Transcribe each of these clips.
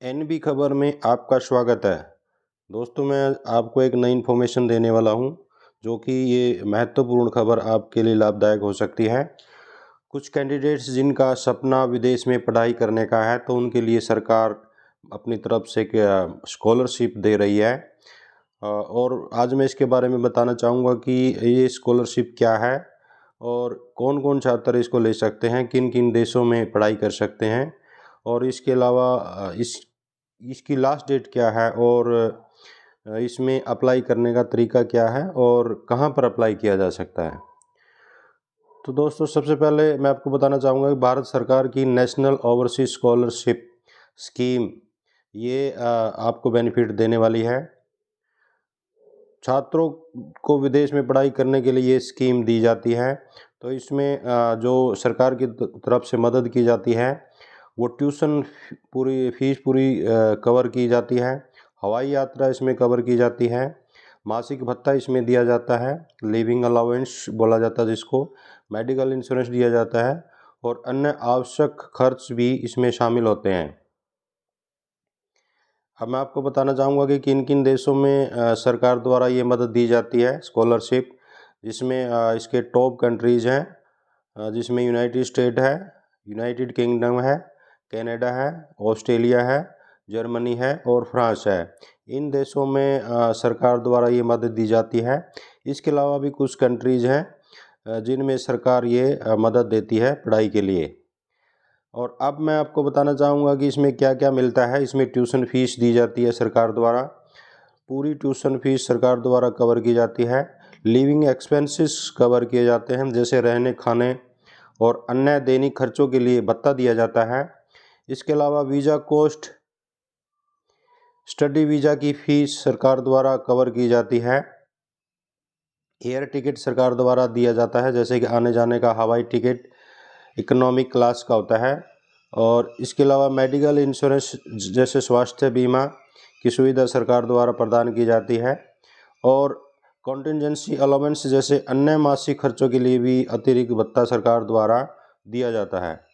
NB खबर में आपका स्वागत है। दोस्तों, मैं आपको एक नई इन्फॉर्मेशन देने वाला हूं, जो कि ये महत्वपूर्ण खबर आपके लिए लाभदायक हो सकती है। कुछ कैंडिडेट्स जिनका सपना विदेश में पढ़ाई करने का है, तो उनके लिए सरकार अपनी तरफ से स्कॉलरशिप दे रही है। और आज मैं इसके बारे में बताना चाहूँगा कि ये स्कॉलरशिप क्या है और कौन कौन छात्र इसको ले सकते हैं, किन किन देशों में पढ़ाई कर सकते हैं, और इसके अलावा इसकी लास्ट डेट क्या है, और इसमें अप्लाई करने का तरीका क्या है और कहाँ पर अप्लाई किया जा सकता है। तो दोस्तों, सबसे पहले मैं आपको बताना चाहूँगा कि भारत सरकार की नेशनल ओवरसीज स्कॉलरशिप स्कीम ये आपको बेनिफिट देने वाली है। छात्रों को विदेश में पढ़ाई करने के लिए ये स्कीम दी जाती है। तो इसमें जो सरकार की तरफ से मदद की जाती है, वो ट्यूशन पूरी फीस कवर की जाती है। हवाई यात्रा इसमें कवर की जाती है। मासिक भत्ता इसमें दिया जाता है, लिविंग अलाउंस बोला जाता है जिसको। मेडिकल इंश्योरेंस दिया जाता है और अन्य आवश्यक खर्च भी इसमें शामिल होते हैं। अब मैं आपको बताना चाहूँगा कि किन किन देशों में सरकार द्वारा ये मदद दी जाती है स्कॉलरशिप, जिसमें इसके टॉप कंट्रीज़ हैं, जिसमें यूनाइटेड स्टेट है, यूनाइटेड किंगडम है, कनाडा है, ऑस्ट्रेलिया है, जर्मनी है और फ्रांस है। इन देशों में सरकार द्वारा ये मदद दी जाती है। इसके अलावा भी कुछ कंट्रीज़ हैं जिनमें सरकार ये मदद देती है पढ़ाई के लिए। और अब मैं आपको बताना चाहूँगा कि इसमें क्या क्या मिलता है। इसमें ट्यूशन फीस दी जाती है सरकार द्वारा, पूरी ट्यूशन फीस सरकार द्वारा कवर की जाती है। लिविंग एक्सपेंसेस कवर किए जाते हैं, जैसे रहने खाने और अन्य दैनिक खर्चों के लिए भत्ता दिया जाता है। इसके अलावा वीज़ा कॉस्ट, स्टडी वीज़ा की फीस सरकार द्वारा कवर की जाती है। एयर टिकट सरकार द्वारा दिया जाता है, जैसे कि आने जाने का हवाई टिकट इकोनॉमिक क्लास का होता है। और इसके अलावा मेडिकल इंश्योरेंस जैसे स्वास्थ्य बीमा की सुविधा सरकार द्वारा प्रदान की जाती है। और कॉन्टिजेंसी अलाउंस जैसे अन्य मासिक खर्चों के लिए भी अतिरिक्त भत्ता सरकार द्वारा दिया जाता है।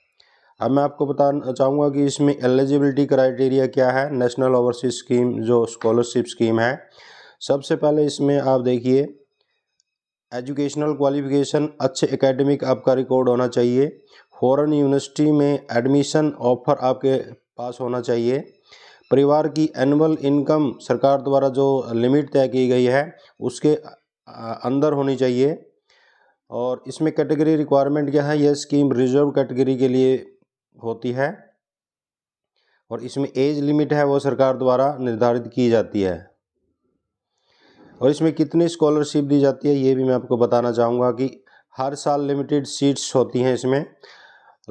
अब मैं आपको बताना चाहूँगा कि इसमें एलिजिबिलिटी क्राइटेरिया क्या है। नेशनल ओवरसीज स्कीम जो स्कॉलरशिप स्कीम है, सबसे पहले इसमें आप देखिए, एजुकेशनल क्वालिफिकेशन, अच्छे एकेडमिक आपका रिकॉर्ड होना चाहिए। फॉरेन यूनिवर्सिटी में एडमिशन ऑफर आपके पास होना चाहिए। परिवार की एनुअल इनकम सरकार द्वारा जो लिमिट तय की गई है उसके अंदर होनी चाहिए। और इसमें कैटेगरी रिक्वायरमेंट क्या है, यह स्कीम रिजर्व कैटेगरी के लिए होती है। और इसमें एज लिमिट है वो सरकार द्वारा निर्धारित की जाती है। और इसमें कितनी स्कॉलरशिप दी जाती है ये भी मैं आपको बताना चाहूँगा कि हर साल लिमिटेड सीट्स होती हैं। इसमें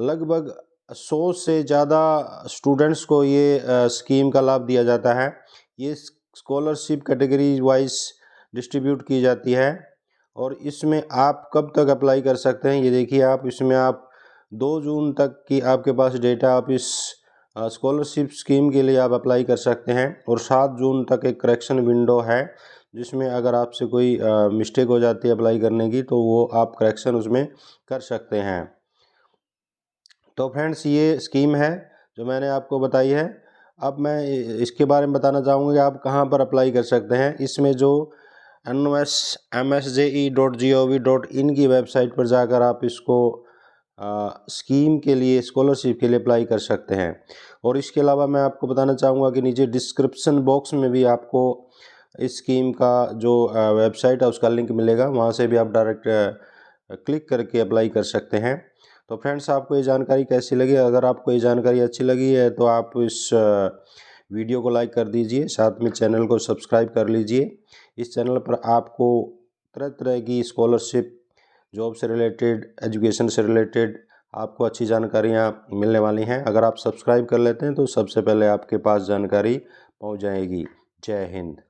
लगभग 100 से ज़्यादा स्टूडेंट्स को ये स्कीम का लाभ दिया जाता है। ये स्कॉलरशिप कैटेगरी वाइज डिस्ट्रीब्यूट की जाती है। और इसमें आप कब तक अप्लाई कर सकते हैं ये देखिए आप, इसमें आप 2 जून तक की आपके पास डेटा, आप इस स्कॉलरशिप स्कीम के लिए आप अप्लाई कर सकते हैं। और 7 जून तक एक करेक्शन विंडो है, जिसमें अगर आपसे कोई मिस्टेक हो जाती है अप्लाई करने की, तो वो आप करेक्शन उसमें कर सकते हैं। तो फ्रेंड्स, ये स्कीम है जो मैंने आपको बताई है। अब मैं इसके बारे में बताना चाहूँगा कि आप कहाँ पर अप्लाई कर सकते हैं। इसमें जो NOS-MSJE.gov.in की वेबसाइट पर जाकर आप इसको स्कीम के लिए, स्कॉलरशिप के लिए अप्लाई कर सकते हैं। और इसके अलावा मैं आपको बताना चाहूँगा कि नीचे डिस्क्रिप्शन बॉक्स में भी आपको इस स्कीम का जो वेबसाइट है उसका लिंक मिलेगा, वहाँ से भी आप डायरेक्ट क्लिक करके अप्लाई कर सकते हैं। तो फ्रेंड्स, आपको ये जानकारी कैसी लगी? अगर आपको ये जानकारी अच्छी लगी है तो आप इस वीडियो को लाइक कर दीजिए, साथ में चैनल को सब्सक्राइब कर लीजिए। इस चैनल पर आपको तरह तरह की स्कॉलरशिप, जॉब से रिलेटेड, एजुकेशन से रिलेटेड आपको अच्छी जानकारियाँ मिलने वाली हैं। अगर आप सब्सक्राइब कर लेते हैं तो सबसे पहले आपके पास जानकारी पहुंच जाएगी। जय हिंद।